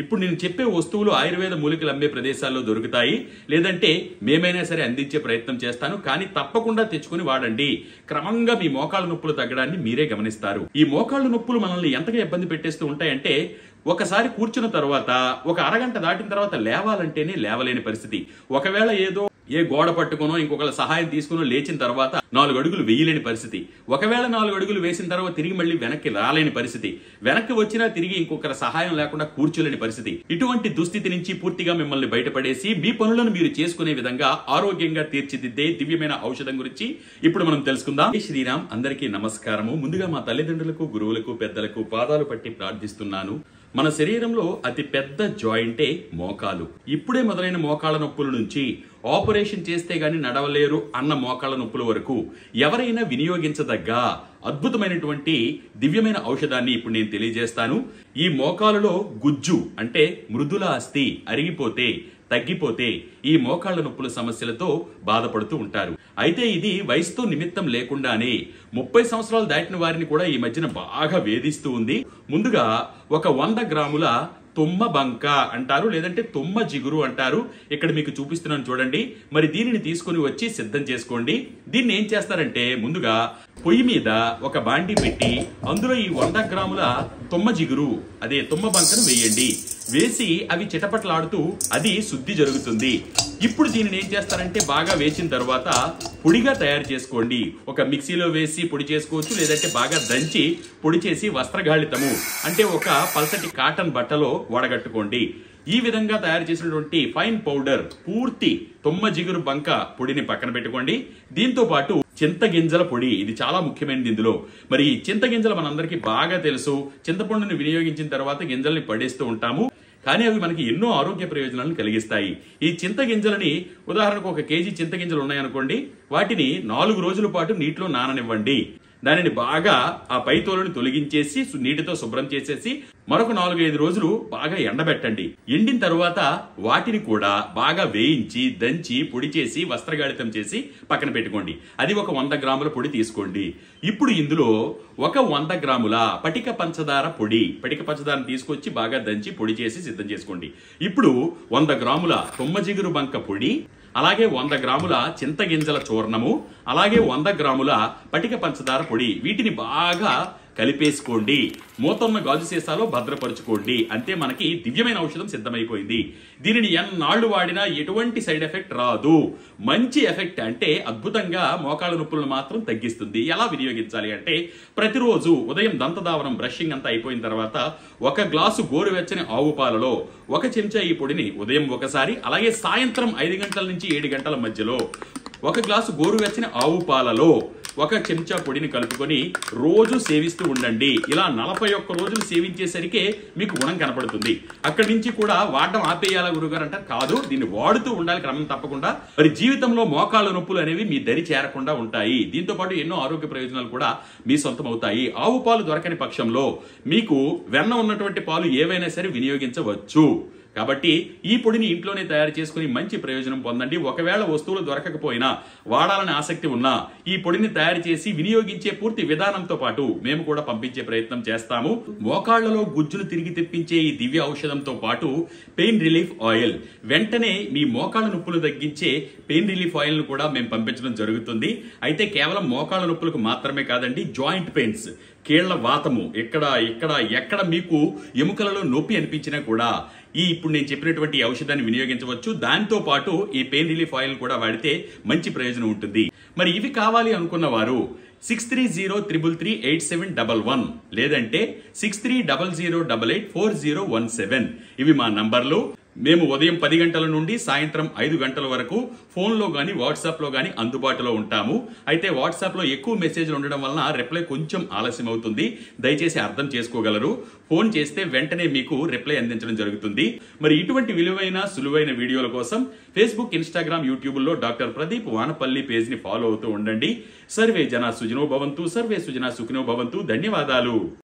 ఇప్పుడు నేను చెప్పే వస్తువులు ఆయుర్వేద మూలికలు అమ్మే ప్రదేశాల్లో దొరుకుతాయి, లేదంటే మేమైనా సరే అందించే ప్రయత్నం చేస్తాను. కానీ తప్పకుండా తెచ్చుకుని వాడండి. క్రమంగా మీ మోకాళ్ళ నొప్పులు తగ్గడాన్ని మీరే గమనిస్తారు. ఈ మోకాళ్ళ నొప్పులు మనల్ని ఎంతగా ఇబ్బంది పెట్టేస్తూ ఉంటాయంటే, ఒకసారి కూర్చున్న తర్వాత ఒక అరగంట దాటిన తర్వాత లేవాలంటేనే లేవలేని పరిస్థితి. ఒకవేళ ఏ గోడ పట్టుకునో ఇంకొకళ్ళ సహాయం తీసుకునో లేచిన తర్వాత 4 అడుగులు వేయలేని పరిస్థితి. ఒకవేళ 4 అడుగులు వేసిన తర్వాత తిరిగి మళ్ళీ వెనక్కి రాలేని పరిస్థితి. వెనక్కి వచ్చినా తిరిగి ఇంకొకరి సహాయం లేకుండా కూర్చోలేని పరిస్థితి. ఇటువంటి దుస్థితి నుంచి పూర్తిగా మిమ్మల్ని బయటపడేసి మీ పనులను మీరు చేసుకునే విధంగా ఆరోగ్యంగా తీర్చిదిద్దే దివ్యమైన ఔషధం గురించి ఇప్పుడు మనం తెలుసుకుందాం. శ్రీరామ్, అందరికీ నమస్కారము. ముందుగా మా తల్లిదండ్రులకు, గురువులకు, పెద్దలకు పాదాలు పట్టి ప్రార్థిస్తున్నాను. మన శరీరంలో అతి పెద్ద జాయింటే మోకాలు. ఇప్పుడే మొదలైన మోకాళ్ళ నొప్పుల నుంచి ఆపరేషన్ చేస్తే గాని నడవలేరు అన్న మోకాళ్ళ నొప్పుల వరకు ఎవరైనా వినియోగించదగ్గ అద్భుతమైనటువంటి దివ్యమైన ఔషధాన్ని ఇప్పుడు నేను తెలియజేస్తాను. ఈ మోకాలులో గుజ్జు అంటే మృదుల అస్థి అరిగిపోతే, తగ్గిపోతే ఈ మోకాళ్ల నొప్పుల సమస్యలతో బాధపడుతూ ఉంటారు. అయితే ఇది వయసుతో నిమిత్తం లేకుండానే 30 సంవత్సరాలు దాటిన వారిని కూడా ఈ మధ్యన బాగా వేధిస్తూ ఉంది. ముందుగా ఒక 100 గ్రాముల తుమ్మ బంక అంటారు, లేదంటే తుమ్మ జిగురు అంటారు. ఇక్కడ మీకు చూపిస్తున్నాను చూడండి. మరి దీనిని తీసుకుని వచ్చి సిద్ధం చేసుకోండి. దీన్ని ఏం చేస్తారంటే, ముందుగా పొయ్యి మీద ఒక బాండి పెట్టి అందులో ఈ 100 గ్రాముల తుమ్మ జిగురు, అదే తుమ్మ బంకను వేయండి. వేసి అవి చిటపట్లాడుతూ అది శుద్ధి జరుగుతుంది. ఇప్పుడు దీనిని ఏం చేస్తారంటే, బాగా వేసిన తర్వాత పొడిగా తయారు చేసుకోండి. ఒక మిక్సీలో వేసి పొడి చేసుకోవచ్చు, లేదంటే బాగా దంచి పొడి చేసి వస్త్రగాళితము అంటే ఒక పల్సటి కాటన్ బట్టలో వడగట్టుకోండి. ఈ విధంగా తయారు చేసినటువంటి ఫైన్ పౌడర్ పూర్తి తుమ్మ జిగురు బంక పొడిని పక్కన పెట్టుకోండి. దీంతో పాటు చింతగింజల పొడి, ఇది చాలా ముఖ్యమైనది ఇందులో. మరి చింతగింజలు మనందరికీ బాగా తెలుసు. చింతపండుని వినియోగించిన తర్వాత గింజల్ని పడేస్తూ ఉంటాము, కానీ అవి మనకి ఎన్నో ఆరోగ్య ప్రయోజనాలను కలిగిస్తాయి. ఈ చింతగింజలని, ఉదాహరణకు 1 కేజీ చింతగింజలు ఉన్నాయనుకోండి, వాటిని 4 రోజుల పాటు నీటిలో నాననివ్వండి. దానిని బాగా ఆ పై తోలుని తొలగించేసి నీటితో శుభ్రం చేసేసి మరొక 4-5 రోజులు బాగా ఎండబెట్టండి. ఎండిన తర్వాత వాటిని కూడా బాగా వేయించి దంచి పొడి చేసి వస్త్రగాళితం చేసి పక్కన పెట్టుకోండి. అది ఒక 100 గ్రాముల పొడి తీసుకోండి. ఇప్పుడు ఇందులో ఒక 100 గ్రాముల పటిక పంచదార పొడి, పటిక పంచదారను తీసుకొచ్చి బాగా దంచి పొడి చేసి సిద్ధం చేసుకోండి. ఇప్పుడు 100 గ్రాముల తుమ్మ జిగురు బంక పొడి, అలాగే 100 గ్రాముల చింతగింజల చూర్ణము, అలాగే 100 గ్రాముల పటిక పంచదార పొడి, వీటిని బాగా కలిపేసుకోండి. మూతన్న గాజు సీసాలో భద్రపరుచుకోండి. అంతే, మనకి దివ్యమైన ఔషధం సిద్ధమైపోయింది. దీనిని ఎన్నాళ్లు వాడినా ఎటువంటి సైడ్ ఎఫెక్ట్ రాదు. మంచి ఎఫెక్ట్ అంటే అద్భుతంగా మోకాళ్ళ నొప్పులను మాత్రం తగ్గిస్తుంది. ఎలా వినియోగించాలి అంటే, ప్రతిరోజు ఉదయం దంతధావనం బ్రషింగ్ అంతా అయిపోయిన తర్వాత 1 గ్లాసు గోరువెచ్చని ఆవు పాలలో 1 చెంచా ఈ పొడిని ఉదయం ఒకసారి, అలాగే సాయంత్రం 5 గంటల నుంచి 7 గంటల మధ్యలో 1 గ్లాసు గోరువెచ్చని ఆవు పాలలో 1 చెంచా పొడిని కలుపుకొని రోజు సేవిస్తూ ఉండండి. ఇలా 41 రోజులు సేవించేసరికి మీకు గుణం కనపడుతుంది. అక్కడి నుంచి కూడా వాడడం ఆపేయాలా గురుగారు అంటారు. కాదు, దీన్ని వాడుతూ ఉండాలి క్రమం తప్పకుండా. మరి జీవితంలో మోకాళ్ళ నొప్పులు అనేవి మీ దరి చేరకుండా ఉంటాయి. దీంతో పాటు ఎన్నో ఆరోగ్య ప్రయోజనాలు కూడా మీ సొంతం అవుతాయి. ఆవు పాలు దొరకని పక్షంలో మీకు వెన్న ఉన్నటువంటి పాలు ఏవైనా సరే వినియోగించవచ్చు. కాబట్టి ఈ పొడిని ఇంట్లోనే తయారు చేసుకుని మంచి ప్రయోజనం పొందండి. ఒకవేళ వస్తువులు దొరకకపోయినా, వాడాలని ఆసక్తి ఉన్నా, ఈ పొడిని తయారు చేసి వినియోగించే పూర్తి విధానంతో పాటు మేము కూడా పంపించే ప్రయత్నం చేస్తాము. మోకాళ్లలో గుజ్జును తిరిగి తెప్పించే ఈ దివ్య ఔషధంతో పాటు పెయిన్ రిలీఫ్ ఆయిల్, వెంటనే మీ మోకాళ్ళ నొప్పులు తగ్గించే పెయిన్ రిలీఫ్ ఆయిల్ ను కూడా మేము పంపించడం జరుగుతుంది. అయితే కేవలం మోకాళ్ళ నొప్పులకు మాత్రమే కాదండి, జాయింట్ పెయిన్స్, కీళ్ల వాతము, ఎక్కడ మీకు ఎముకలలో నొప్పి అనిపించినా కూడా ఇప్పుడు నేను చెప్పినటువంటి ఔషధాన్ని వినియోగించవచ్చు. దాంతో పాటు ఈ పెయిన్ రిలీఫ్ ఆయిల్ కూడా వాడితే మంచి ప్రయోజనం ఉంటుంది. మరి ఇవి కావాలి అనుకున్న వారు 6303338711 లేదంటే 6300884017 ఇవి మా నంబర్లు. మేము ఉదయం 10 గంటల నుండి సాయంత్రం 5 గంటల వరకు ఫోన్లో గానీ వాట్సాప్ లో గానీ అందుబాటులో ఉంటాము. అయితే వాట్సాప్ లో ఎక్కువ మెసేజ్లు ఉండడం వలన రిప్లై కొంచెం ఆలస్యం అవుతుంది. దయచేసి అర్థం చేసుకోగలరు. ఫోన్ చేస్తే వెంటనే మీకు రిప్లై అందించడం జరుగుతుంది. మరి ఇటువంటి విలువైన సులువైన వీడియోల కోసం ఫేస్బుక్, ఇన్స్టాగ్రామ్, యూట్యూబ్ లో డాక్టర్ ప్రదీప్ వానపల్లి పేజ్ ని ఫాలో అవుతూ ఉండండి. సర్వే జన సుఖినో భవంతు, సర్వే సుజనా సుఖినో భవంతు. ధన్యవాదాలు.